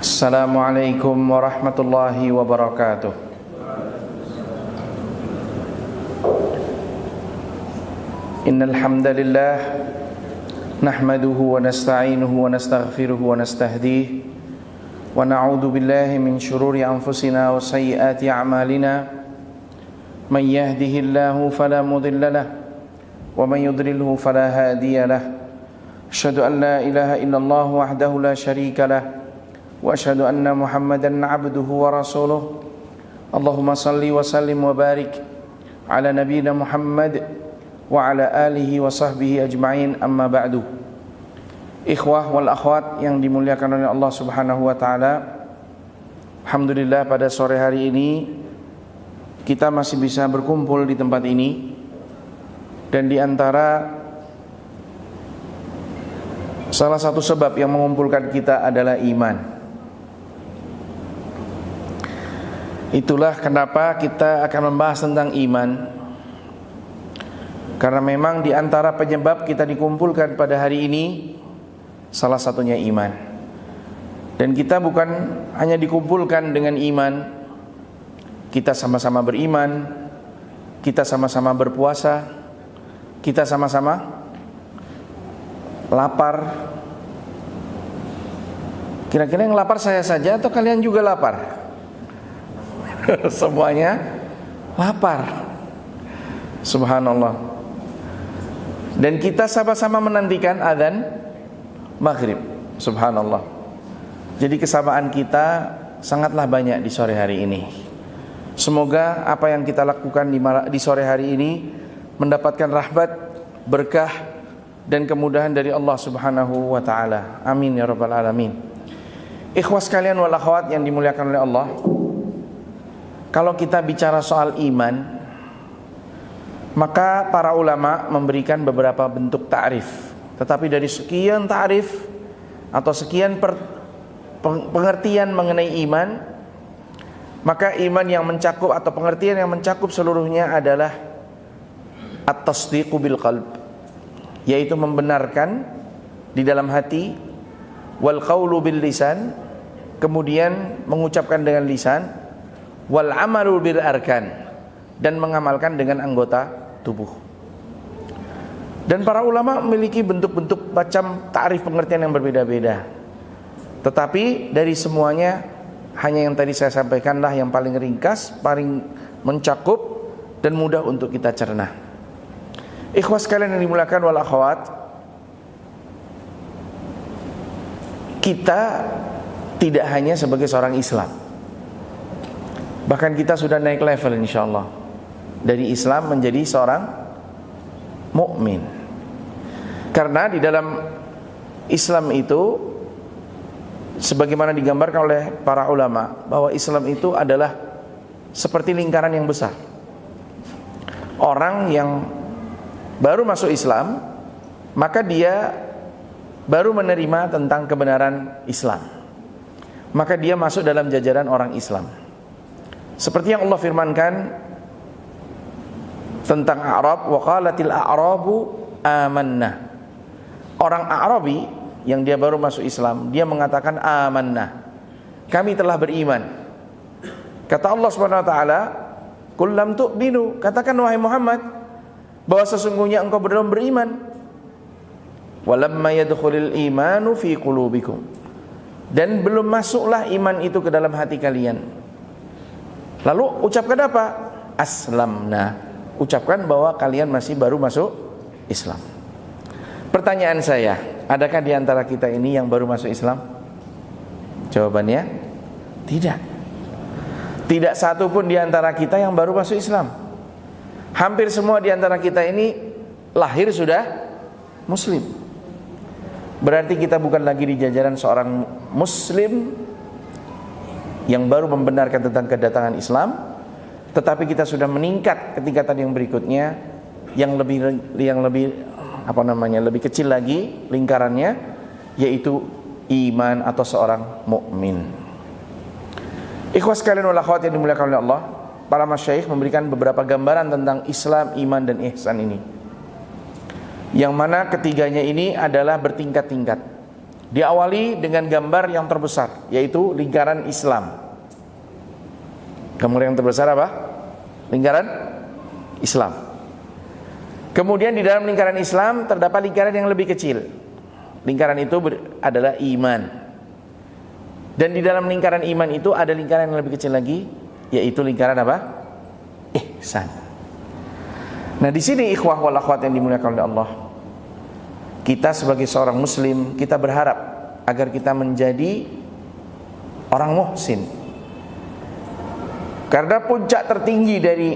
Assalamualaikum warahmatullahi wabarakatuh. Innal hamdalillah nahmaduhu wa nasta'inuhu wa nastaghfiruhu wa nastahdihi wa na'udzu billahi min shururi anfusina wa sayyiati a'malina. Man yahdihillahu fala mudilla lahu wa man yudlilhu fala hadiya lahu. Asyhadu an la ilaha illallah wahdahu la syarika lahu wa asyhadu anna Muhammadan abduhu wa rasuluh. Allahumma salli wa sallim wa barik ala nabiyyina Muhammad wa ala alihi wa sahbihi ajma'in, amma ba'du. Ikhwah wal akhwat yang dimuliakan oleh Allah Subhanahu wa taala, alhamdulillah pada sore hari ini kita masih bisa berkumpul di tempat ini, dan di antara salah satu sebab yang mengumpulkan kita adalah iman. Itulah kenapa kita akan membahas tentang iman, karena memang di antara penyebab kita dikumpulkan pada hari ini salah satunya iman. Dan kita bukan hanya dikumpulkan dengan iman, kita sama-sama beriman, kita sama-sama berpuasa, kita sama-sama lapar. Kira-kira yang lapar saya saja atau kalian juga lapar? Semuanya lapar. Subhanallah. Dan kita sama-sama menantikan azan maghrib. Subhanallah. Jadi kesamaan kita sangatlah banyak di sore hari ini. Semoga apa yang kita lakukan di sore hari ini mendapatkan rahmat, berkah dan kemudahan dari Allah Subhanahu wa taala. Amin ya rabbal alamin. Ikhwas sekalian wal akhwat yang dimuliakan oleh Allah, kalau kita bicara soal iman, maka para ulama memberikan beberapa bentuk ta'rif. Tetapi dari sekian ta'rif atau sekian pengertian mengenai iman, maka iman yang mencakup atau pengertian yang mencakup seluruhnya adalah at-tasdiqu bil qalb, yaitu membenarkan di dalam hati, wal qaulu bil lisan, kemudian mengucapkan dengan lisan, wal amalu bil arkan, dan mengamalkan dengan anggota tubuh. Dan para ulama memiliki bentuk-bentuk macam ta'rif pengertian yang berbeda-beda. Tetapi dari semuanya hanya yang tadi saya sampaikanlah yang paling ringkas, paling mencakup dan mudah untuk kita cerna. Ikhwas sekalian yang dimuliakan wal akhwat, kita tidak hanya sebagai seorang Islam, bahkan kita sudah naik level insyaallah dari Islam menjadi seorang mukmin. Karena di dalam Islam itu, sebagaimana digambarkan oleh para ulama, bahwa Islam itu adalah seperti lingkaran yang besar. Orang yang baru masuk Islam, maka dia baru menerima tentang kebenaran Islam, maka dia masuk dalam jajaran orang Islam. Seperti yang Allah firmankan tentang A'rab, wa qalatil a'rabu amanna. Orang A'rabi yang dia baru masuk Islam, dia mengatakan amanna, kami telah beriman. Kata Allah Subhanahu wa taala, qul lam tu'minu, katakan wahai Muhammad bahwa sesungguhnya engkau belum beriman. Walamma yadkhulul imanu fi qulubikum, dan belum masuklah iman itu ke dalam hati kalian. Lalu ucapkan apa? Aslamna, ucapkan bahwa kalian masih baru masuk Islam. Pertanyaan saya, adakah di antara kita ini yang baru masuk Islam? Jawabannya tidak. Tidak satu pun di antara kita yang baru masuk Islam. Hampir semua di antara kita ini lahir sudah Muslim. Berarti kita bukan lagi di jajaran seorang Muslim yang baru membenarkan tentang kedatangan Islam, tetapi kita sudah meningkat ke tingkatan yang berikutnya, yang lebih lebih kecil lagi lingkarannya, yaitu iman atau seorang mukmin. Ikhwas sekalian wal akhwat yang dimuliakan oleh Allah, para masyayikh memberikan beberapa gambaran tentang Islam, iman dan ihsan ini, yang mana ketiganya ini adalah bertingkat-tingkat. Diawali dengan gambar yang terbesar, yaitu lingkaran Islam. Gambar yang terbesar apa? Lingkaran Islam. Kemudian di dalam lingkaran Islam terdapat lingkaran yang lebih kecil. Lingkaran itu adalah iman. Dan di dalam lingkaran iman itu ada lingkaran yang lebih kecil lagi, yaitu lingkaran apa? Ihsan. Nah, di sini ikhwah wal akhwat yang dimuliakan oleh Allah, kita sebagai seorang muslim, kita berharap agar kita menjadi orang muhsin. Karena puncak tertinggi dari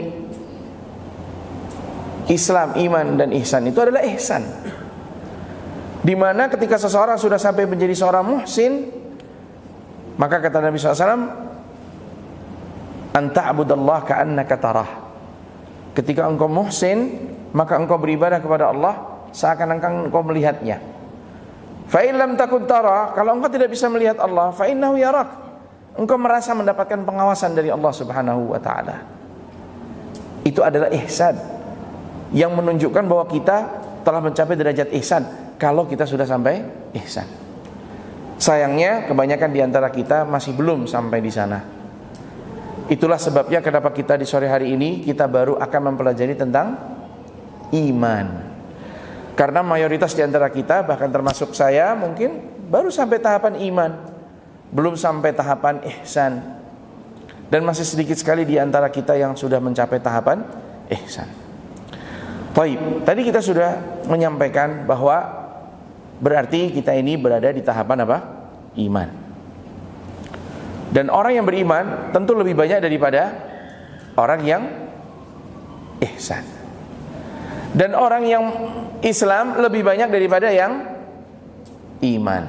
Islam, iman dan ihsan itu adalah ihsan. Dimana ketika seseorang sudah sampai menjadi seorang muhsin, maka kata Nabi SAW, anta'budallah ka'annaka tarah. Ketika engkau muhsin, maka engkau beribadah kepada Allah seakan-akan engkau melihatnya. Fa in lam takun tara, kalau engkau tidak bisa melihat Allah, fa innahu yarak. Engkau merasa mendapatkan pengawasan dari Allah Subhanahu wa taala. Itu adalah ihsan yang menunjukkan bahwa kita telah mencapai derajat ihsan kalau kita sudah sampai ihsan. Sayangnya kebanyakan di antara kita masih belum sampai di sana. Itulah sebabnya kenapa kita di sore hari ini kita baru akan mempelajari tentang iman. Karena mayoritas di antara kita, bahkan termasuk saya, mungkin baru sampai tahapan iman, belum sampai tahapan ihsan. Dan masih sedikit sekali di antara kita yang sudah mencapai tahapan ihsan. Baik, tadi kita sudah menyampaikan bahwa berarti kita ini berada di tahapan apa? Iman. Dan orang yang beriman tentu lebih banyak daripada orang yang ihsan. Dan orang yang Islam lebih banyak daripada yang iman.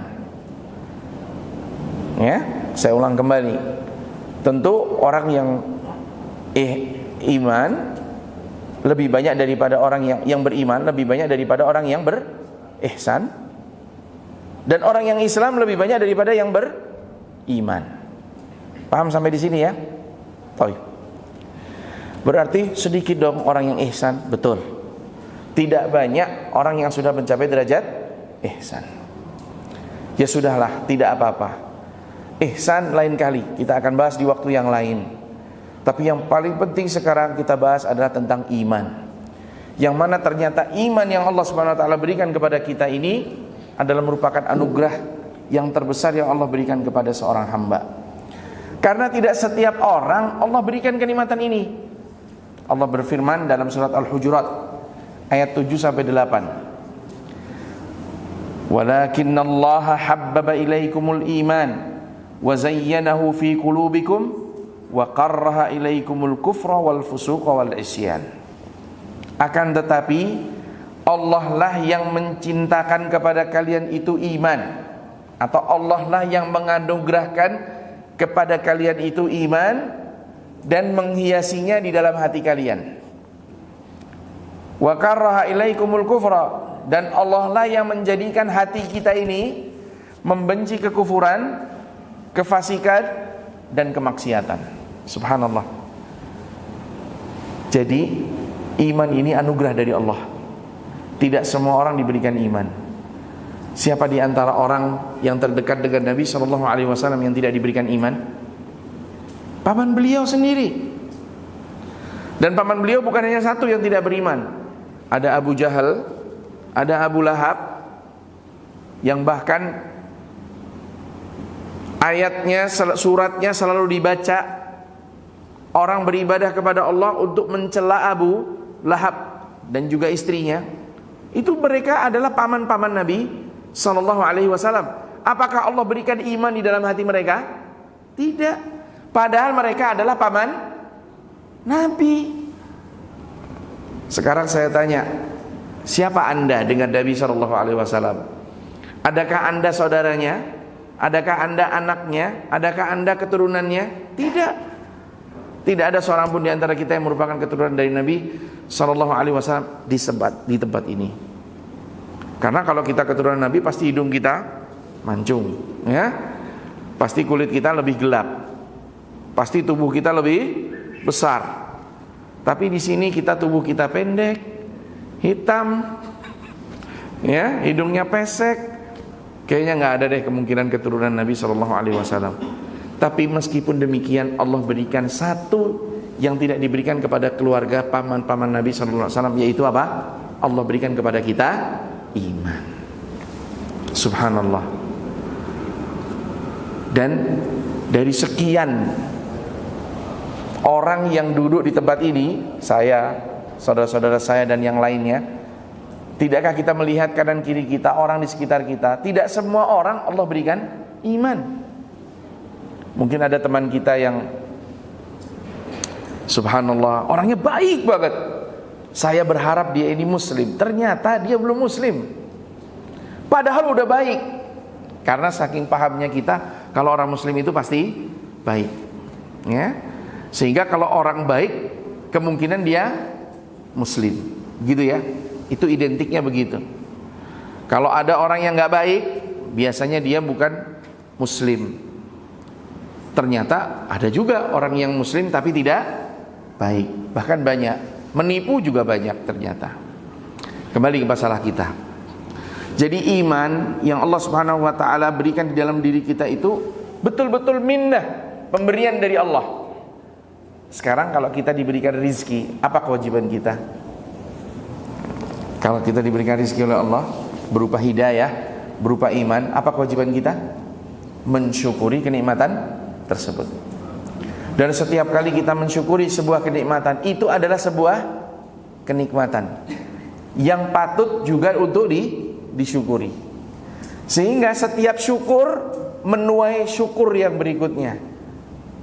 Ya, saya ulang kembali. Tentu orang yang iman lebih banyak daripada orang yang beriman, lebih banyak daripada orang yang berihsan. Dan orang yang Islam lebih banyak daripada yang beriman. Paham sampai di sini ya? Baik. Berarti sedikit dong orang yang ihsan, betul. Tidak banyak orang yang sudah mencapai derajat ihsan. Ya sudahlah, tidak apa-apa. Ihsan lain kali, kita akan bahas di waktu yang lain. Tapi yang paling penting sekarang kita bahas adalah tentang iman. Yang mana ternyata iman yang Allah Subhanahu wa taala berikan kepada kita ini adalah merupakan anugerah yang terbesar yang Allah berikan kepada seorang hamba. Karena tidak setiap orang Allah berikan kenikmatan ini. Allah berfirman dalam surat Al-Hujurat ayat 7 sampai 8. Walakinnallaha habbaba ilaikumul iman wa zayyanahu fi qulubikum wa qarraha ilaikumul kufra wal fusuqa wal isyan. Akan tetapi Allah lah yang mencintakan kepada kalian itu iman, atau Allah lah yang menganugerahkan kepada kalian itu iman dan menghiasinya di dalam hati kalian. Wa karraha ilaikumul kufra, dan Allah lah yang menjadikan hati kita ini membenci kekufuran, kefasikan dan kemaksiatan. Subhanallah. Jadi iman ini anugerah dari Allah. Tidak semua orang diberikan iman. Siapa di antara orang yang terdekat dengan Nabi SAW yang tidak diberikan iman? Paman beliau sendiri. Dan paman beliau bukan hanya satu yang tidak beriman. Ada Abu Jahal, ada Abu Lahab, yang bahkan ayatnya, suratnya selalu dibaca orang beribadah kepada Allah untuk mencela Abu Lahab dan juga istrinya. Itu mereka adalah paman-paman Nabi Sallallahu Alaihi Wasallam. Apakah Allah berikan iman di dalam hati mereka? Tidak. Padahal mereka adalah paman Nabi. Sekarang saya tanya, siapa anda dengan Nabi Sallallahu Alaihi Wasallam? Adakah anda saudaranya? Adakah anda anaknya? Adakah anda keturunannya? Tidak. Tidak ada seorang pun di antara kita yang merupakan keturunan dari Nabi Sallallahu Alaihi Wasallam di tempat ini. Karena kalau kita keturunan Nabi, pasti hidung kita mancung, ya. Pasti kulit kita lebih gelap, pasti tubuh kita lebih besar. Tapi di sini kita tubuh kita pendek, hitam, ya, hidungnya pesek, Kayaknya nggak ada deh kemungkinan keturunan Nabi SAW. Tapi meskipun demikian, Allah berikan satu yang tidak diberikan kepada keluarga paman-paman Nabi SAW, yaitu apa? Allah berikan kepada kita iman. Subhanallah. Dan dari sekian orang yang duduk di tempat ini, saya, saudara-saudara saya dan yang lainnya, tidakkah kita melihat kanan kiri kita, orang di sekitar kita? Tidak semua orang Allah berikan iman. Mungkin ada teman kita yang subhanallah, orangnya baik banget. Saya berharap dia ini muslim, ternyata dia belum muslim. Padahal udah baik. Karena saking pahamnya kita, kalau orang muslim itu pasti baik, ya. Sehingga kalau orang baik, kemungkinan dia muslim, gitu ya. Itu identiknya begitu. Kalau ada orang yang nggak baik, biasanya dia bukan muslim. Ternyata ada juga orang yang muslim tapi tidak baik, bahkan banyak, menipu juga banyak ternyata. Kembali ke masalah kita. Jadi iman yang Allah Subhanahu wa taala berikan di dalam diri kita itu betul-betul minnah, pemberian dari Allah. Sekarang kalau kita diberikan rizki, apa kewajiban kita? Kalau kita diberikan rizki oleh Allah berupa hidayah, berupa iman, apa kewajiban kita? Mensyukuri kenikmatan tersebut. Dan setiap kali kita mensyukuri sebuah kenikmatan, itu adalah sebuah kenikmatan yang patut juga untuk disyukuri. Sehingga setiap syukur menuai syukur yang berikutnya.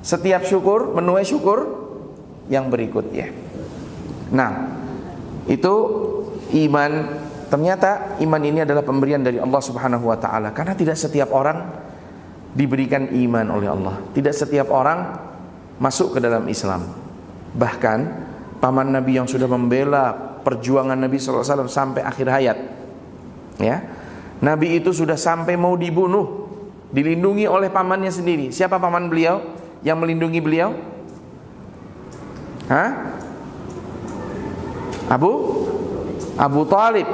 Setiap syukur menuai syukur yang berikutnya. Nah, itu iman. Ternyata iman ini adalah pemberian dari Allah Subhanahu wa taala, karena tidak setiap orang diberikan iman oleh Allah. Tidak setiap orang masuk ke dalam Islam. Bahkan paman Nabi yang sudah membela perjuangan Nabi SAW sampai akhir hayat, ya, Nabi itu sudah sampai mau dibunuh, dilindungi oleh pamannya sendiri. Siapa paman beliau yang melindungi beliau? Abu Talib.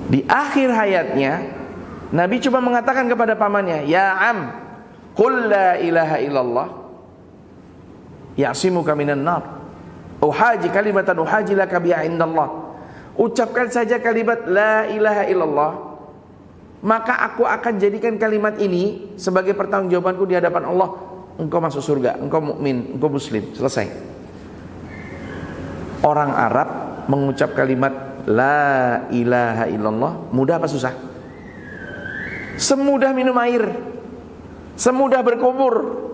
Di akhir hayatnya Nabi cuma mengatakan kepada pamannya, "Ya am, qul la ilaha illallah ya'simuka minan nar. Uhaji kalimatan uhaji laka biha indallah." Ucapkan saja kalimat la ilaha illallah, maka aku akan jadikan kalimat ini sebagai pertanggungjawabanku di hadapan Allah. Engkau masuk surga, engkau mukmin, engkau muslim. Selesai. Orang Arab mengucap kalimat la ilaha illallah mudah apa susah? Semudah minum air, semudah berkumur.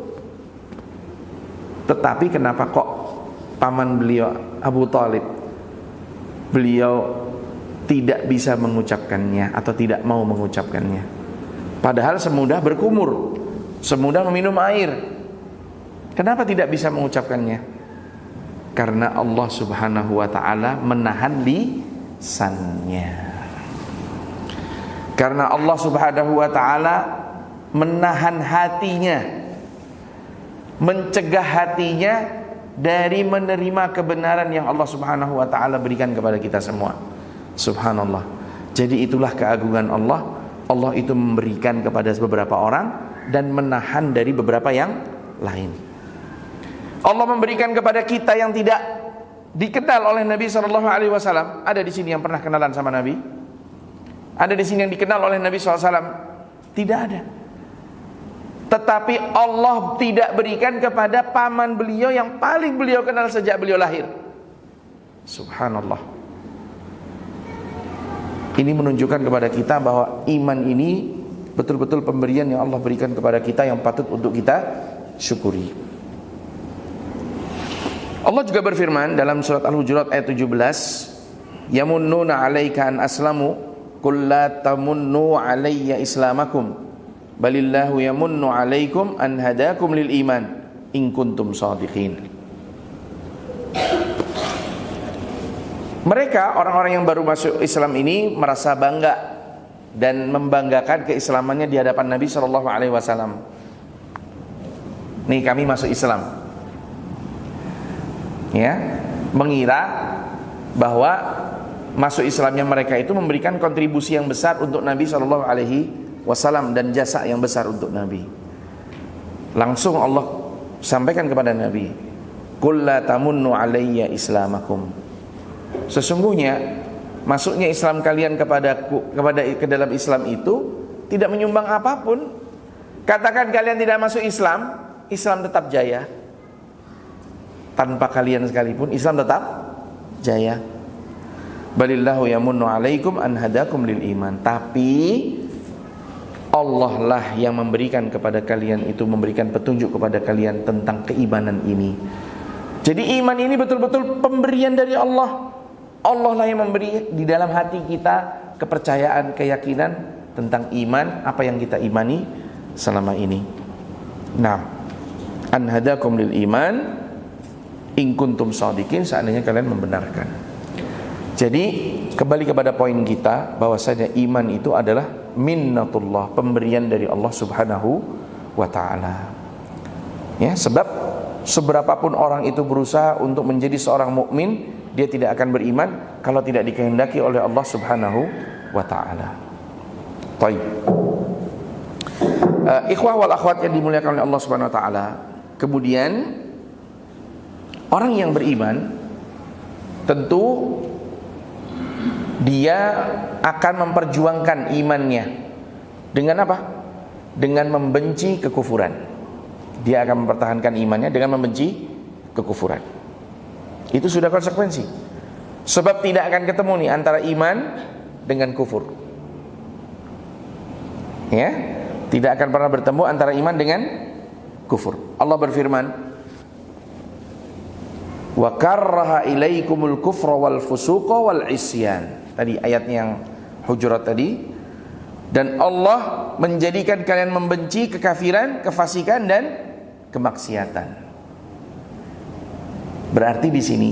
Tetapi kenapa kok paman beliau Abu Talib, beliau tidak bisa mengucapkannya atau tidak mau mengucapkannya? Padahal semudah berkumur, semudah meminum air. Kenapa tidak bisa mengucapkannya? Karena Allah Subhanahu wa ta'ala menahan lisannya. Karena Allah Subhanahu wa ta'ala menahan hatinya, mencegah hatinya dari menerima kebenaran yang Allah Subhanahu wa ta'ala berikan kepada kita semua. Subhanallah. Jadi itulah keagungan Allah. Allah itu memberikan kepada beberapa orang dan menahan dari beberapa yang lain. Allah memberikan kepada kita yang tidak dikenal oleh Nabi SAW. Ada di sini yang pernah kenalan sama Nabi? Ada di sini yang dikenal oleh Nabi SAW? Tidak ada. Tetapi Allah tidak berikan kepada paman beliau yang paling beliau kenal sejak beliau lahir. Subhanallah. Ini menunjukkan kepada kita bahwa iman ini betul-betul pemberian yang Allah berikan kepada kita yang patut untuk kita syukuri. Allah juga berfirman dalam surat Al-Hujurat ayat 17, "Yamunnuna 'alaika an aslamu qul la tamunnu 'alayya islamakum balillahu yamunnu 'alaikum an hadakum lil iman in kuntum shadiqin." Mereka orang-orang yang baru masuk Islam ini merasa bangga dan membanggakan keislamannya di hadapan Nabi SAW. Nih, kami masuk Islam, ya, mengira bahwa masuk Islamnya mereka itu memberikan kontribusi yang besar untuk Nabi SAW dan jasa yang besar untuk Nabi. Langsung Allah sampaikan kepada Nabi, "Qul la tamunnu alayya islamakum." Sesungguhnya masuknya Islam kalian ke dalam Islam itu tidak menyumbang apapun. Katakan kalian tidak masuk Islam, Islam tetap jaya. Tanpa kalian sekalipun Islam tetap jaya. Balillahu yamunnu alaikum an hadakum lil iman. Tapi Allah lah yang memberikan kepada kalian itu, memberikan petunjuk kepada kalian tentang keimanan ini. Jadi iman ini betul-betul pemberian dari Allah. Allah lah yang memberi di dalam hati kita kepercayaan, keyakinan tentang iman, apa yang kita imani selama ini. Nah, an hadakum lil iman in kuntum shadiqin, seandainya kalian membenarkan. Jadi kembali kepada poin kita, bahwasanya iman itu adalah minnatullah, pemberian dari Allah Subhanahu wa taala. Ya, sebab seberapapun orang itu berusaha untuk menjadi seorang mukmin, dia tidak akan beriman kalau tidak dikehendaki oleh Allah Subhanahu wa taala. Baik. Ikhwah wal akhwat yang dimuliakan oleh Allah Subhanahu wa taala. Kemudian orang yang beriman tentu dia akan memperjuangkan imannya dengan apa? Dengan membenci kekufuran. Dia akan mempertahankan imannya dengan membenci kekufuran. Itu sudah konsekuensi. Sebab tidak akan ketemu nih antara iman dengan kufur. Ya, tidak akan pernah bertemu antara iman dengan kufur. Allah berfirman, "Wa karraha ilaikumul kufra wal fusuqa wal isyan." Tadi ayat yang Hujurat tadi. Dan Allah menjadikan kalian membenci kekafiran, kefasikan dan kemaksiatan. Berarti di sini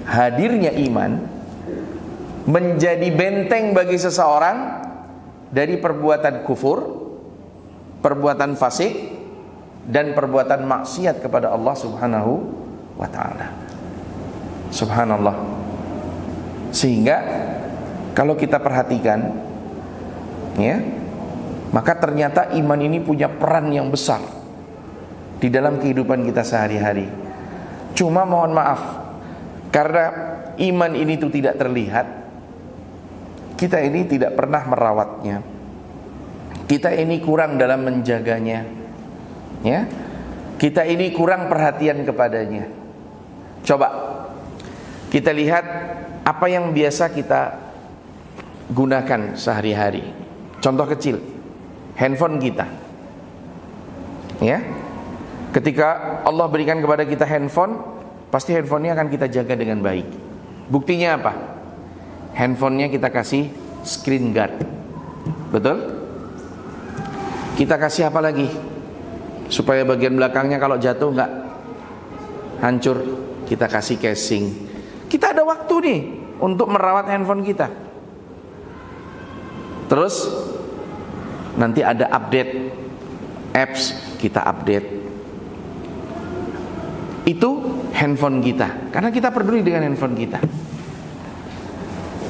hadirnya iman menjadi benteng bagi seseorang dari perbuatan kufur, perbuatan fasik dan perbuatan maksiat kepada Allah Subhanahu wa taala. Subhanallah. Sehingga kalau kita perhatikan, ya, maka ternyata iman ini punya peran yang besar di dalam kehidupan kita sehari-hari. Cuma mohon maaf, karena iman ini itu tidak terlihat, kita ini tidak pernah merawatnya. Kita ini kurang dalam menjaganya, ya. Kita ini kurang perhatian kepadanya. Coba kita lihat apa yang biasa kita gunakan sehari-hari. Contoh kecil, handphone kita. Ya. Ketika Allah berikan kepada kita handphone, pasti handphonenya akan kita jaga dengan baik. Buktinya apa? Handphonenya kita kasih screen guard. Betul? Kita kasih apa lagi? Supaya bagian belakangnya kalau jatuh enggak hancur, kita kasih casing. Kita ada waktu nih untuk merawat handphone kita. Terus nanti ada update apps, kita update. Itu handphone kita, karena kita peduli dengan handphone kita.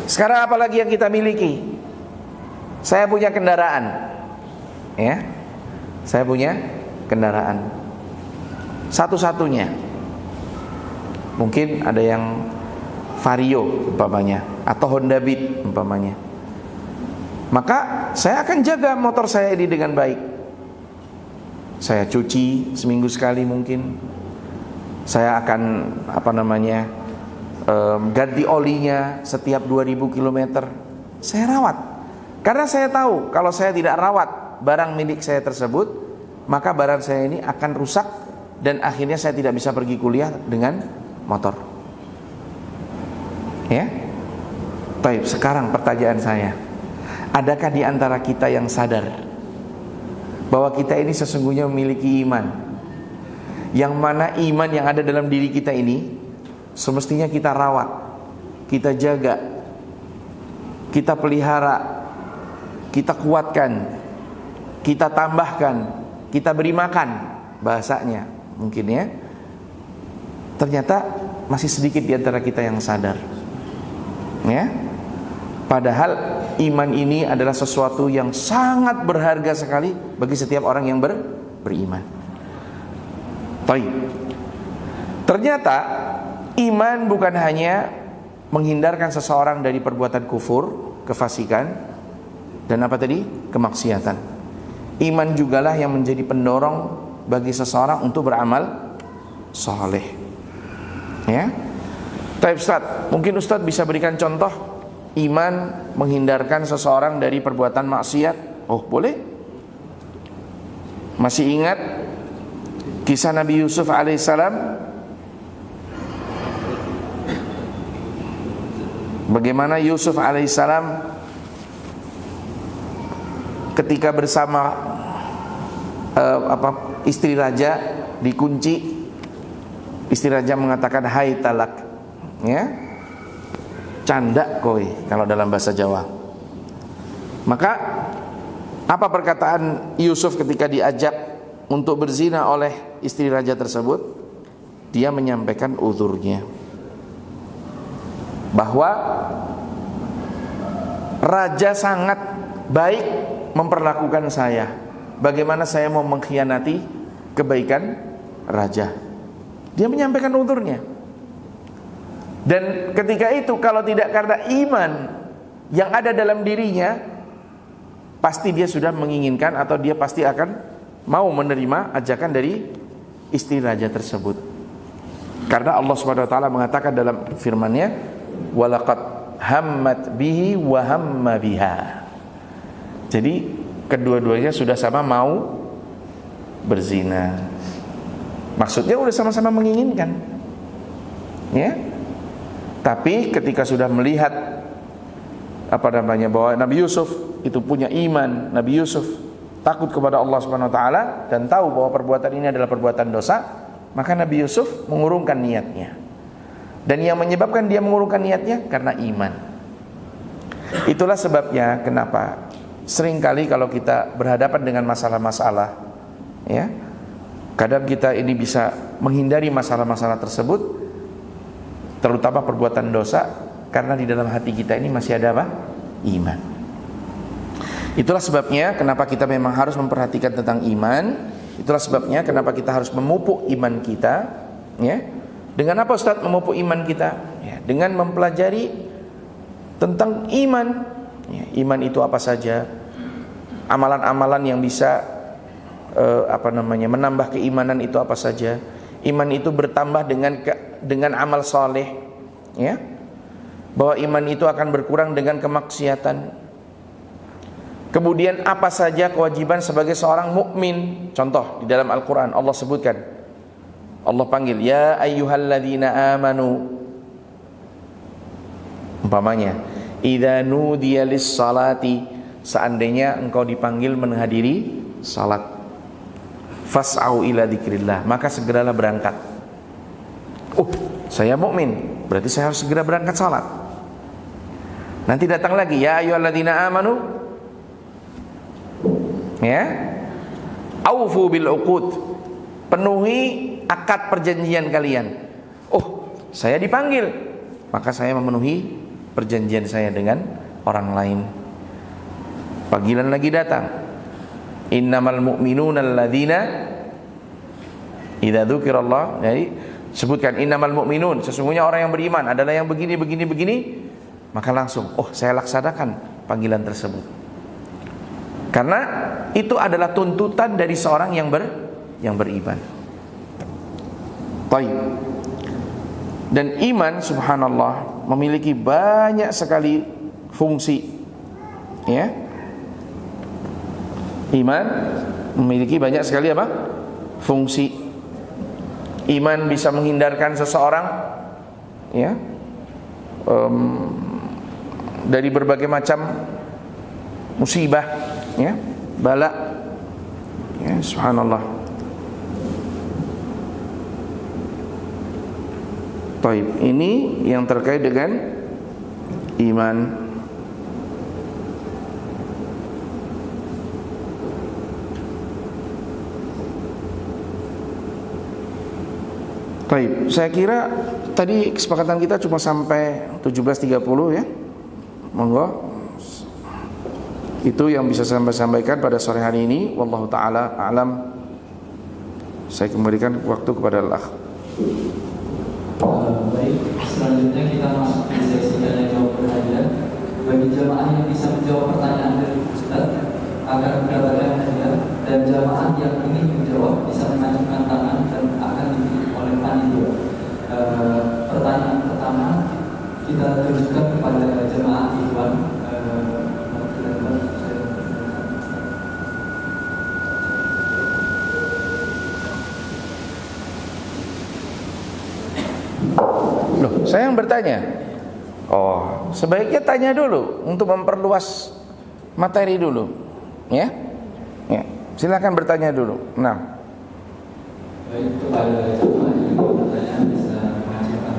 Sekarang apalagi yang kita miliki? Saya punya kendaraan, ya. Saya punya kendaraan. Satu-satunya. Mungkin ada yang Vario umpamanya, atau Honda Beat umpamanya. Maka saya akan jaga motor saya ini dengan baik. Saya cuci seminggu sekali mungkin. Saya akan ganti olinya setiap 2000 km. Saya rawat. Karena saya tahu kalau saya tidak rawat barang milik saya tersebut, maka barang saya ini akan rusak dan akhirnya saya tidak bisa pergi kuliah dengan motor. Ya. Baik, sekarang pertanyaan saya, adakah di antara kita yang sadar bahwa kita ini sesungguhnya memiliki iman, yang mana iman yang ada dalam diri kita ini semestinya kita rawat, kita jaga, kita pelihara, kita kuatkan, kita tambahkan, kita beri makan, bahasanya mungkin ya. Ternyata masih sedikit di antara kita yang sadar, ya. Padahal iman ini adalah sesuatu yang sangat berharga sekali bagi setiap orang yang beriman. Baik. Ternyata iman bukan hanya menghindarkan seseorang dari perbuatan kufur, kefasikan, dan apa tadi? Kemaksiatan. Iman jugalah yang menjadi pendorong bagi seseorang untuk beramal saleh. Ya. Baik Ustaz, mungkin Ustaz bisa berikan contoh iman menghindarkan seseorang dari perbuatan maksiat. Oh, boleh? Masih ingat kisah Nabi Yusuf alaihissalam? Bagaimana Yusuf alaihissalam ketika bersama istri raja dikunci, istri raja mengatakan hai talak, ya, canda koi kalau dalam bahasa Jawa. Maka apa perkataan Yusuf ketika diajak untuk berzina oleh istri raja tersebut? Dia menyampaikan uzurnya, bahwa raja sangat baik memperlakukan saya. Bagaimana saya mau mengkhianati kebaikan raja? Dia menyampaikan uzurnya. Dan ketika itu kalau tidak karena iman yang ada dalam dirinya, pasti dia sudah menginginkan atau dia pasti akan mau menerima ajakan dari istri raja tersebut. Karena Allah Subhanahu wa taala mengatakan dalam firman-Nya, walaqad hammat bihi wa hamma biha. Jadi kedua-duanya sudah sama mau berzina. Maksudnya udah sama-sama menginginkan, ya. Tapi ketika sudah melihat bahwa Nabi Yusuf itu punya iman, Nabi Yusuf takut kepada Allah Subhanahu wa taala dan tahu bahwa perbuatan ini adalah perbuatan dosa, maka Nabi Yusuf mengurungkan niatnya. Dan yang menyebabkan dia mengurungkan niatnya karena iman. Itulah sebabnya kenapa seringkali kalau kita berhadapan dengan masalah-masalah, ya, kadang kita ini bisa menghindari masalah-masalah tersebut, terutama perbuatan dosa, karena di dalam hati kita ini masih ada apa? Iman. Itulah sebabnya kenapa kita memang harus memperhatikan tentang iman. Itulah sebabnya kenapa kita harus memupuk iman kita, ya. Dengan apa Ustaz memupuk iman kita? Ya, dengan mempelajari tentang iman. Ya, iman itu apa saja? Amalan-amalan yang bisa menambah keimanan itu apa saja? Iman itu bertambah dengan amal saleh, ya. Bahwa iman itu akan berkurang dengan kemaksiatan. Kemudian apa saja kewajiban sebagai seorang mukmin? Contoh di dalam Al-Qur'an Allah sebutkan, Allah panggil ya ayyuhalladzina amanu. Umpamanya, idza nudiya lis-salati, seandainya engkau dipanggil menghadiri salat, fas'au ila dzikrillah, maka segeralah berangkat. Oh, saya mukmin, berarti saya harus segera berangkat salat. Nanti datang lagi ya ayyuhalladzina amanu, ya, aufu bil uqud, penuhi akad perjanjian kalian. Oh, saya dipanggil, maka saya memenuhi perjanjian saya dengan orang lain. Panggilan lagi datang, innamal mu'minuna alladzina idza dzukirallah. Jadi sebutkan innamal mu'minun, sesungguhnya orang yang beriman adalah yang begini, maka langsung, oh saya laksanakan panggilan tersebut. Karena itu adalah tuntutan dari seorang yang beriman. Baik. Dan iman subhanallah memiliki banyak sekali fungsi, ya. Iman memiliki banyak sekali apa? Fungsi. Iman bisa menghindarkan seseorang, ya, dari berbagai macam musibah, ya, bala, ya, subhanallah. Baik, ini yang terkait dengan iman. Baik, saya kira tadi kesepakatan kita cuma sampai 17.30 ya. Monggo. Itu yang bisa saya sampaikan pada sore hari ini. Wallahu taala a'lam. Saya kembalikan waktu kepada al-akh. Baik, selanjutnya kita masuk di sesi tanya jawab berhadiah. Bagi jamaah yang bisa menjawab pertanyaan dari Ustaz akan mendapatkan hadiah, dan jamaah yang ingin menjawab bisa mengajukan tangan dan akan dipilih oleh panitia. Pertanyaan pertama kita tujukan kepada jemaah Ikhwan. Loh, saya yang bertanya. Oh, sebaiknya tanya dulu untuk memperluas materi dulu, ya. Ya, silakan bertanya dulu. Nah. Baik, kepada jemaah yang bertanya bisa mengajukan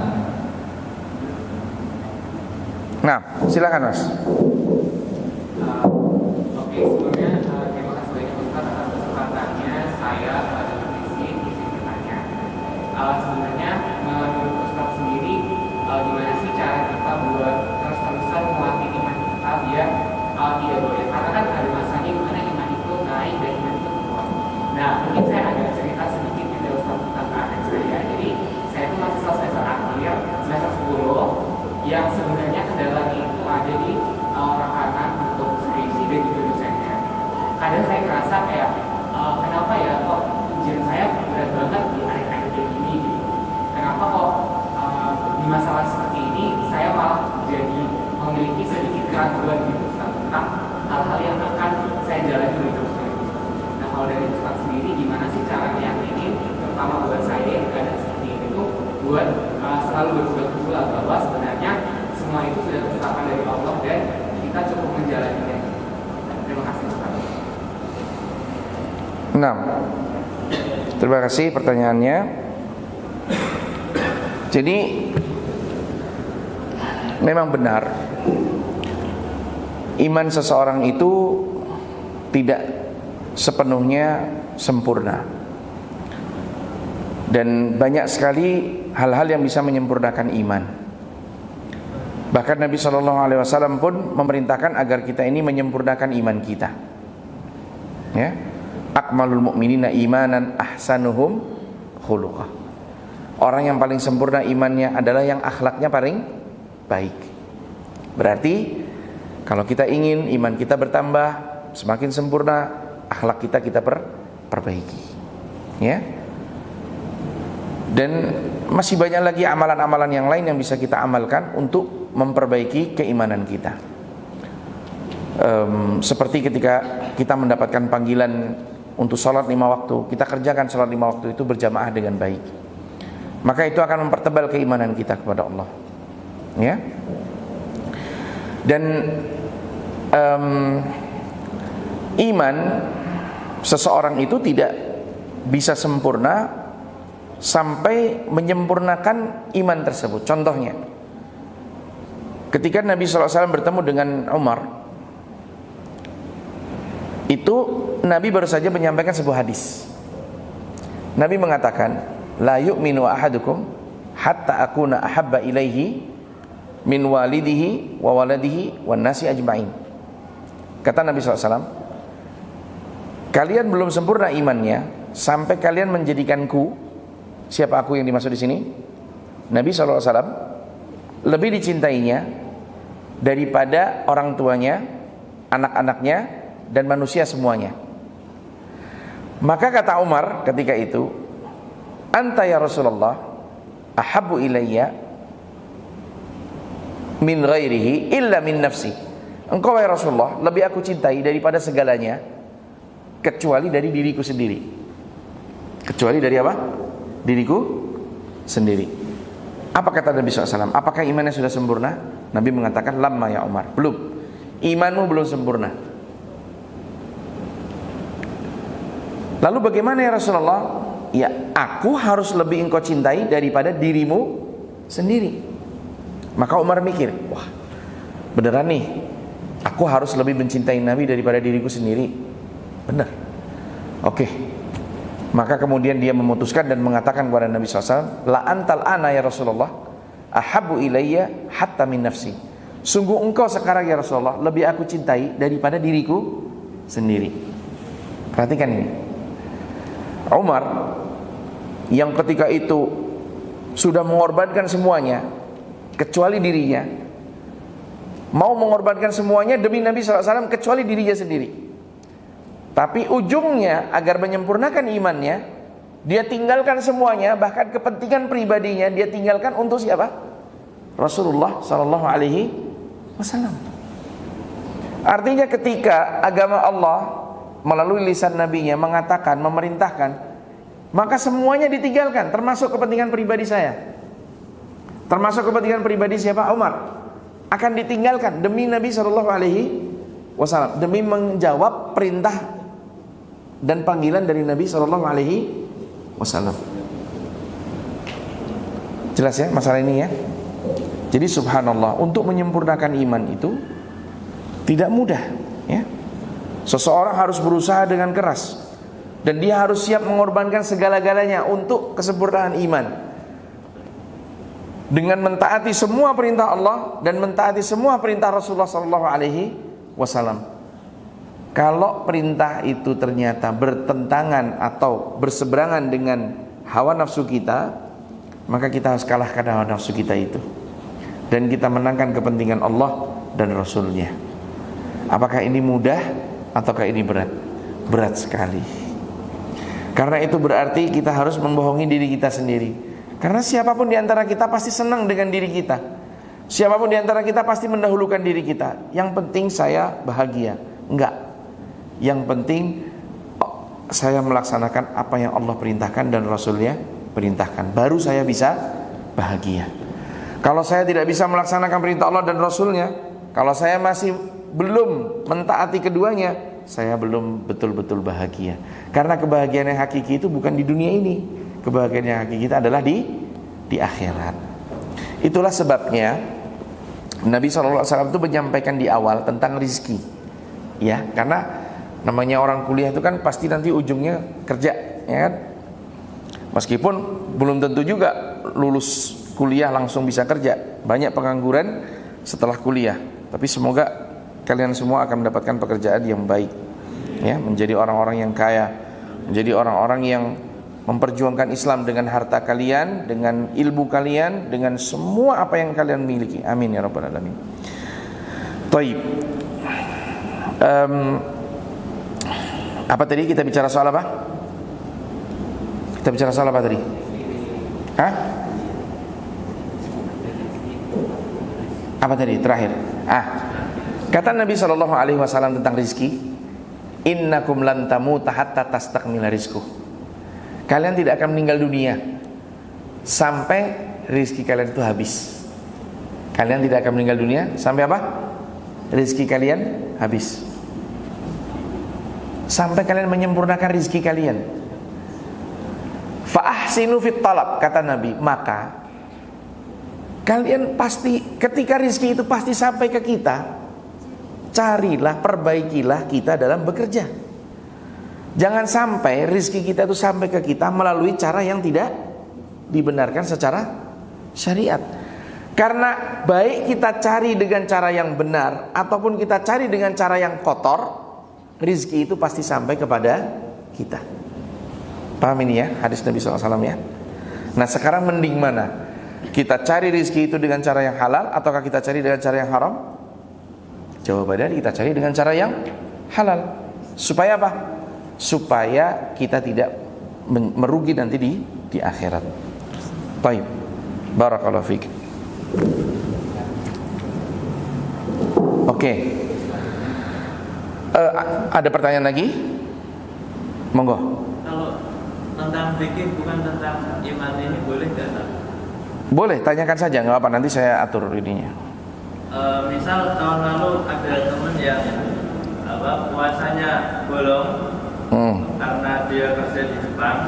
tangan. Nah, silakan Mas. Oke, sebelumnya terima kasih banyak Ustaz atas kesempatannya. Saya pada kondisi bertanya. Sebenarnya menurut Ustaz sendiri, gimana sih cara kita buat terus-terusan melatih iman kita biar tidak boleh? Karena kan ada masanya di mana iman itu naik dan iman itu turun. Nah, mungkin saya ada cerita sedikit dari Ustaz tentang adik saya. Jadi saya itu masih semester akhir, semester 10, yang sebenarnya kendalanya itu ada di rekanan untuk skripsi dan juga dosennya. Kadang saya ngerasa kayak kenapa ya kok ujian saya berat banget di akhir-akhir ini gitu. Kenapa kok di masalah seperti ini saya malah jadi memiliki sedikit keraguan gitu Ustaz, tentang hal-hal yang akan saya jalani di hidup saya. Nah, kalau dari Ustaz sendiri gimana sih cara meyakini, terutama buat saya yang keadaan seperti ini tuh buat selalu berbuat bahwa sebenarnya semua itu sudah ditetapkan dari Allah dan kita cukup menjalaninya. Terima kasih Ustaz. Nah, terima kasih pertanyaannya. Jadi memang benar iman seseorang itu tidak sepenuhnya sempurna, dan banyak sekali hal-hal yang bisa menyempurnakan iman. Bahkan Nabi SAW pun memerintahkan agar kita ini menyempurnakan iman kita, ya. Akmalul mu'minina imanan ahsanuhum khuluqah. Orang yang paling sempurna imannya adalah yang akhlaknya paling baik. Berarti kalau kita ingin iman kita bertambah, semakin sempurna, akhlak kita perbaiki, ya. Dan masih banyak lagi amalan-amalan yang lain yang bisa kita amalkan untuk memperbaiki keimanan kita. Seperti ketika kita mendapatkan panggilan untuk sholat 5 waktu, kita kerjakan sholat 5 waktu itu berjamaah dengan baik, maka itu akan mempertebal keimanan kita kepada Allah, ya. Dan iman seseorang itu tidak bisa sempurna sampai menyempurnakan iman tersebut. Contohnya, ketika Nabi SAW bertemu dengan Umar, itu Nabi baru saja menyampaikan sebuah hadis. Nabi mengatakan, la yu'minu ahadukum hatta akuna ahabba ilaihi min walidihi wa waladihi wan nasi ajma'in. Kata Nabi SAW, kalian belum sempurna imannya sampai kalian menjadikanku, siapa aku yang dimaksud di sini? Nabi SAW lebih dicintainya daripada orang tuanya, anak-anaknya, dan manusia semuanya. Maka kata Umar ketika itu, anta ya Rasulullah ahabbu ilayya min ghairihi illa min nafsi. Engkau ya Rasulullah lebih aku cintai daripada segalanya kecuali dari diriku sendiri. Kecuali dari apa? Diriku sendiri. Apa kata Nabi SAW? Apakah imannya sudah sempurna? Nabi mengatakan, lamma ya Umar, belum. Imanmu belum sempurna. Lalu bagaimana ya Rasulullah? Ya, aku harus lebih engkau cintai daripada dirimu sendiri. Maka Umar mikir, wah, beneran nih, aku harus lebih mencintai Nabi daripada diriku sendiri. Benar. Oke. Maka kemudian dia memutuskan dan mengatakan kepada Nabi SAW, la antal ana ya Rasulullah ahabbu ilayya hatta min nafsi. sungguh engkau sekarang ya Rasulullah lebih aku cintai daripada diriku sendiri. Perhatikan ini. Umar yang ketika itu sudah mengorbankan semuanya kecuali dirinya, mau mengorbankan semuanya demi Nabi SAW kecuali dirinya sendiri. Tapi ujungnya agar menyempurnakan imannya, dia tinggalkan semuanya, bahkan kepentingan pribadinya dia tinggalkan untuk siapa? Rasulullah SAW. Artinya ketika agama Allah melalui lisan nabinya mengatakan, memerintahkan, maka semuanya ditinggalkan, termasuk kepentingan pribadi saya, termasuk kepentingan pribadi siapa? Umar, akan ditinggalkan demi Nabi SAW, demi menjawab perintah dan panggilan dari Nabi SAW. Jelas ya masalah ini ya. Jadi subhanallah, untuk menyempurnakan iman itu tidak mudah ya. Seseorang harus berusaha dengan keras, dan dia harus siap mengorbankan segala-galanya untuk kesempurnaan iman, dengan mentaati semua perintah Allah dan mentaati semua perintah Rasulullah SAW. Kalau perintah itu ternyata bertentangan atau berseberangan dengan hawa nafsu kita, maka kita harus kalahkan hawa nafsu kita itu, dan kita menangkan kepentingan Allah dan Rasulnya. Apakah ini mudah ataukah ini berat? Berat sekali. Karena itu berarti kita harus membohongi diri kita sendiri. Karena siapapun di antara kita pasti senang dengan diri kita. Siapapun di antara kita pasti mendahulukan diri kita. Yang penting saya bahagia. Enggak. Yang penting saya melaksanakan apa yang Allah perintahkan dan Rasulnya perintahkan, baru saya bisa bahagia. Kalau saya tidak bisa melaksanakan perintah Allah dan Rasulnya, kalau saya masih belum mentaati keduanya, saya belum betul-betul bahagia. Karena kebahagiaan yang hakiki itu bukan di dunia ini. Kebahagiaan yang hakiki itu adalah di akhirat. Itulah sebabnya Nabi SAW itu menyampaikan di awal tentang rizki, ya, karena namanya orang kuliah itu kan pasti nanti ujungnya kerja, ya kan? Meskipun belum tentu juga lulus kuliah langsung bisa kerja. Banyak pengangguran setelah kuliah. Tapi semoga kalian semua akan mendapatkan pekerjaan yang baik, ya, menjadi orang-orang yang kaya, menjadi orang-orang yang memperjuangkan Islam dengan harta kalian, dengan ilmu kalian, dengan semua apa yang kalian miliki. Amin ya rabbal alamin. Baik. Apa tadi kita bicara soal apa? Kita bicara soal apa tadi? Hah? Apa tadi terakhir? Kata Nabi SAW tentang rizki, innakum lan tamuta hatta tastakmila rizquh. Kalian tidak akan meninggal dunia sampai rizki kalian itu habis. Kalian tidak akan meninggal dunia sampai apa? Rizki kalian habis. Sampai kalian menyempurnakan rizki kalian. Fa ahsinu fit talab, kata Nabi, maka kalian pasti ketika rizki itu pasti sampai ke kita, carilah, perbaikilah kita dalam bekerja. Jangan sampai rizki kita itu sampai ke kita melalui cara yang tidak dibenarkan secara syariat. Karena baik kita cari dengan cara yang benar ataupun kita cari dengan cara yang kotor, rizki itu pasti sampai kepada kita. Paham ini ya hadis Nabi SAW ya. Nah sekarang mending mana? Kita cari rizki itu dengan cara yang halal ataukah kita cari dengan cara yang haram? Jawabannya kita cari dengan cara yang halal. Supaya apa? Supaya kita tidak merugi nanti di akhirat. Baik. Barakallahu fiik. Oke. Ada pertanyaan lagi? Monggo. Kalau tentang fikih bukan tentang iman ini boleh nggak? Boleh, tanyakan saja, nggak apa, nanti saya atur ininya. Misal tahun lalu ada teman yang puasanya bolong karena dia kerja di Jepang.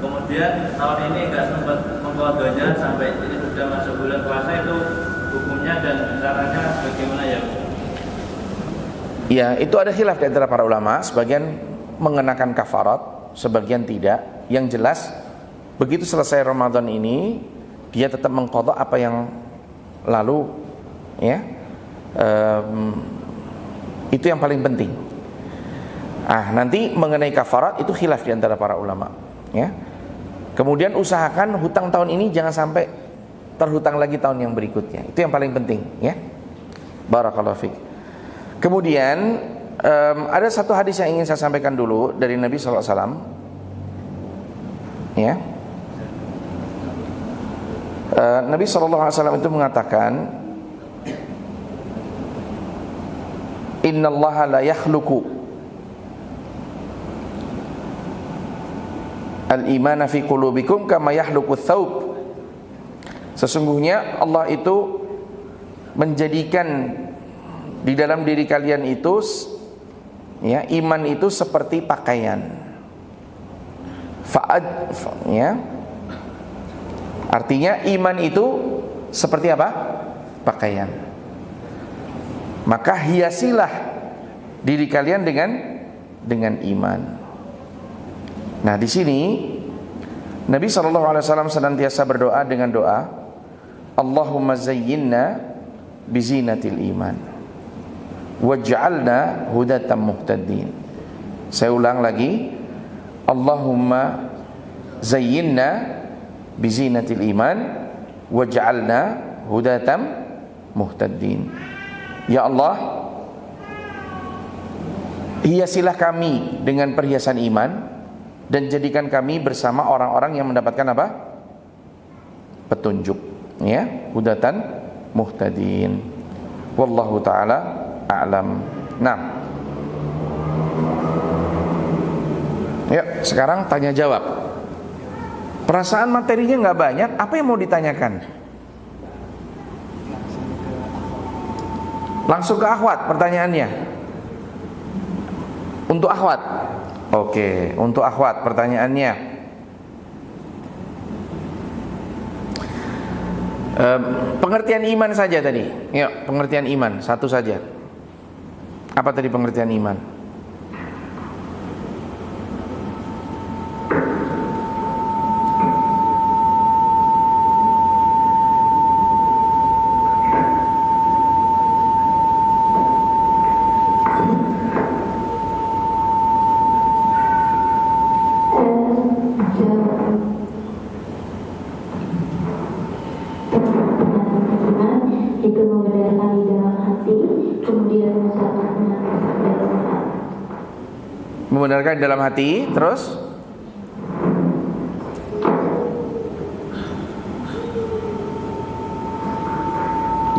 Kemudian tahun ini nggak sempat mengkodonya sampai jadi sudah masuk bulan puasa, itu hukumnya dan caranya bagaimana ya? Ya, itu ada khilaf di antara para ulama. Sebagian mengenakan kafarat, sebagian tidak. Yang jelas, begitu selesai Ramadan ini, dia tetap mengqadha apa yang lalu, ya. Itu yang paling penting. Nanti mengenai kafarat itu khilaf di antara para ulama, ya. Kemudian usahakan hutang tahun ini jangan sampai terhutang lagi tahun yang berikutnya. Itu yang paling penting, ya. Barakallahu fiik. Kemudian ada satu hadis yang ingin saya sampaikan dulu dari Nabi sallallahu alaihi wasallam, ya. Nabi sallallahu alaihi wasallam itu mengatakan, innallaha la yakhluqu al-imana fi qulubikum kama yakhluqu ats-tsaub. Sesungguhnya Allah itu menjadikan di dalam diri kalian itu, ya, iman itu seperti pakaian. Ya. Artinya iman itu seperti apa? Pakaian. Maka hiasilah diri kalian dengan iman. Nah, di sini Nabi SAW senantiasa berdoa dengan doa, Allahumma zayyinna bizinatil iman waj'alna hudatan muhtadin. Saya ulang lagi, Allahumma zayyinna bizinatil iman waj'alna hudatan muhtadin. Ya Allah, hiasilah kami dengan perhiasan iman dan jadikan kami bersama orang-orang yang mendapatkan apa? Petunjuk, ya, hudatan muhtadin. Wallahu taala a'lam. Nah, ya, sekarang tanya jawab. Perasaan materinya nggak banyak, apa yang mau ditanyakan? Langsung ke akhwat pertanyaannya. Untuk akhwat. Oke, untuk akhwat pertanyaannya. Pengertian iman saja tadi. Yuk, pengertian iman satu saja. Apa tadi pengertian iman? Itu membenarkan di dalam hati, kemudian mengucapkannya dalam hati. Membenarkan di dalam hati, terus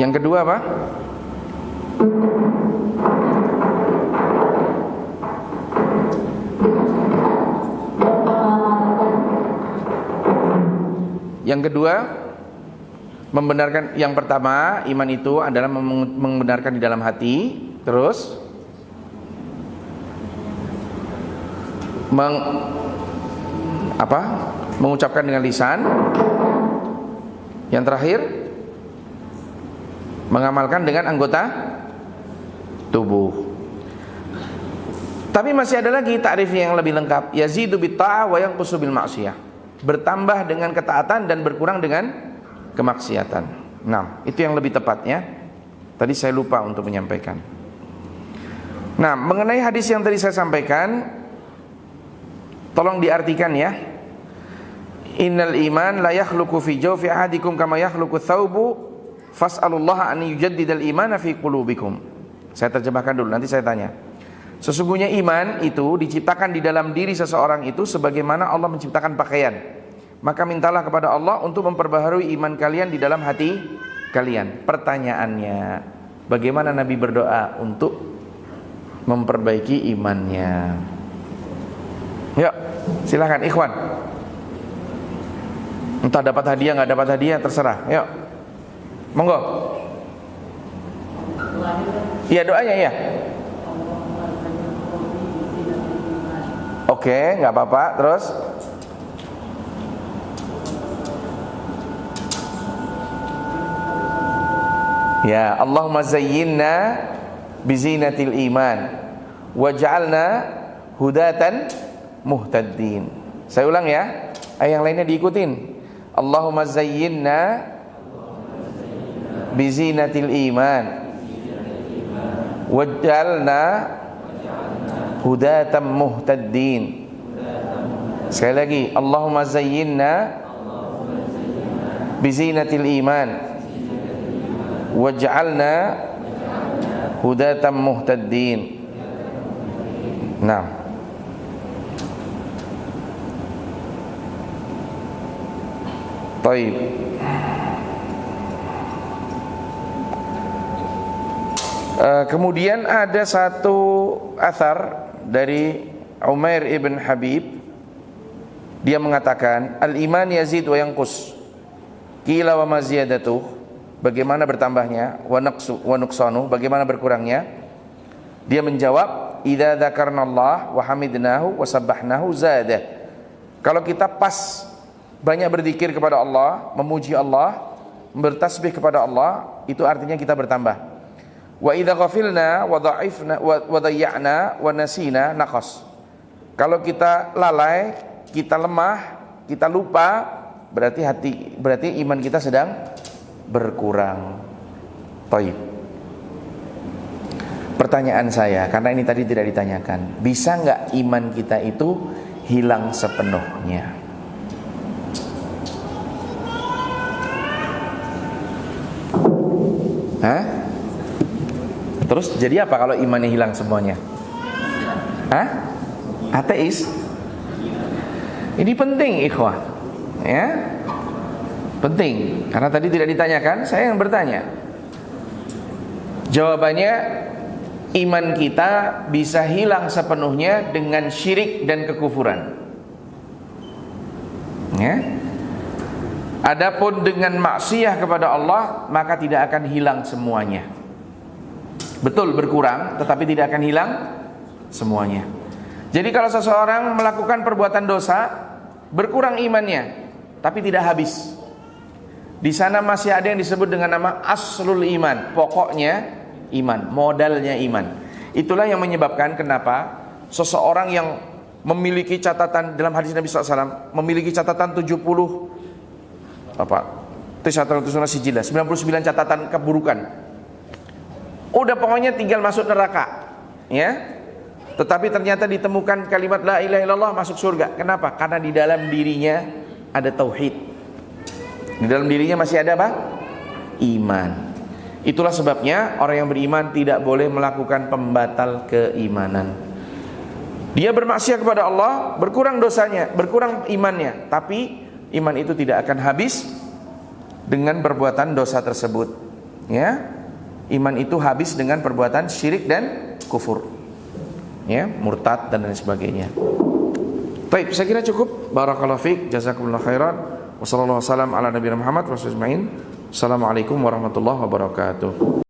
yang kedua apa? Yang kedua, membenarkan. Yang pertama, iman itu adalah membenarkan di dalam hati. Terus mengucapkan dengan lisan. Yang terakhir, mengamalkan dengan anggota tubuh. Tapi masih ada lagi takrif yang lebih lengkap. Yazidu bitta'ah wa yanqusu bil ma'siyah. Bertambah dengan ketaatan dan berkurang dengan kemaksiatan. Nah, itu yang lebih tepatnya. Tadi saya lupa untuk menyampaikan. Nah, mengenai hadis yang tadi saya sampaikan, tolong diartikan ya. Innal iman la yakhluqu fi jawfi ahadikum kama yakhluqu thawbu fas'alullaha an yujaddidal imana fi qulubikum. Saya terjemahkan dulu, nanti saya tanya. Sesungguhnya iman itu diciptakan di dalam diri seseorang itu sebagaimana Allah menciptakan pakaian. Maka mintalah kepada Allah untuk memperbaharui iman kalian di dalam hati kalian. Pertanyaannya, bagaimana Nabi berdoa untuk memperbaiki imannya? Yuk, silakan ikhwan. Entah dapat hadiah nggak dapat hadiah terserah. Yuk, monggo. Iya, doanya ya. Oke, nggak apa-apa. Terus ya, Allahumma zayyinna bizinatil iman waj'alna hudatan muhtadin. Saya ulang ya, yang lainnya diikutin. Allahumma zayyinna bizinatil iman waj'alna hudatan muhtadin. Sekali lagi, Allahumma zayyinna bizinatil iman waj'alna hudatan muhtadin. Nah, baik. Kemudian ada satu athar dari Umair ibn Habib. Dia mengatakan, al-iman yazid wa yanqus. Qila wa ma ziyadatuh, bagaimana bertambahnya, wa naqsu wa nuqsanu, bagaimana berkurangnya? Dia menjawab, idza dzakarnallah wa hamidnahu wa sabbahnahu zada. Kalau kita pas banyak berzikir kepada Allah, memuji Allah, bertasbih kepada Allah, itu artinya kita bertambah. Wa idza ghafilna wa dha'ifna wa dhayya'na wa nasina naqas. Kalau kita lalai, kita lemah, kita lupa, berarti iman kita sedang berkurang. Baik. Pertanyaan saya, karena ini tadi tidak ditanyakan, bisa nggak iman kita itu hilang sepenuhnya? Hah? Terus jadi apa kalau imannya hilang semuanya? Hah? Ateis? Ini penting, ikhwah. Ya? Penting, karena tadi tidak ditanyakan, saya yang bertanya. Jawabannya, iman kita bisa hilang sepenuhnya dengan syirik dan kekufuran. Ya? Adapun dengan maksiyah kepada Allah, maka tidak akan hilang semuanya. Betul berkurang, tetapi tidak akan hilang semuanya. Jadi kalau seseorang melakukan perbuatan dosa, berkurang imannya, tapi tidak habis. Di sana masih ada yang disebut dengan nama aslul iman, pokoknya iman, modalnya iman. Itulah yang menyebabkan kenapa seseorang yang memiliki catatan, dalam hadis Nabi SAW, memiliki catatan 99 catatan keburukan. Udah pokoknya tinggal masuk neraka, ya. Tetapi ternyata ditemukan kalimat la ilaha illallah, masuk surga. Kenapa? Karena di dalam dirinya ada tauhid. Di dalam dirinya masih ada apa? Iman. Itulah sebabnya orang yang beriman tidak boleh melakukan pembatal keimanan. Dia bermaksiat kepada Allah, berkurang dosanya, berkurang imannya, tapi iman itu tidak akan habis dengan perbuatan dosa tersebut. Ya, iman itu habis dengan perbuatan syirik dan kufur. Ya, murtad dan lain sebagainya. Baik, saya kira cukup. Barakallahu fiik, jazakumullahu khairan. Wassallallahu wasallam ala nabiyina Muhammad wa sallam. Assalamualaikum warahmatullahi wabarakatuh.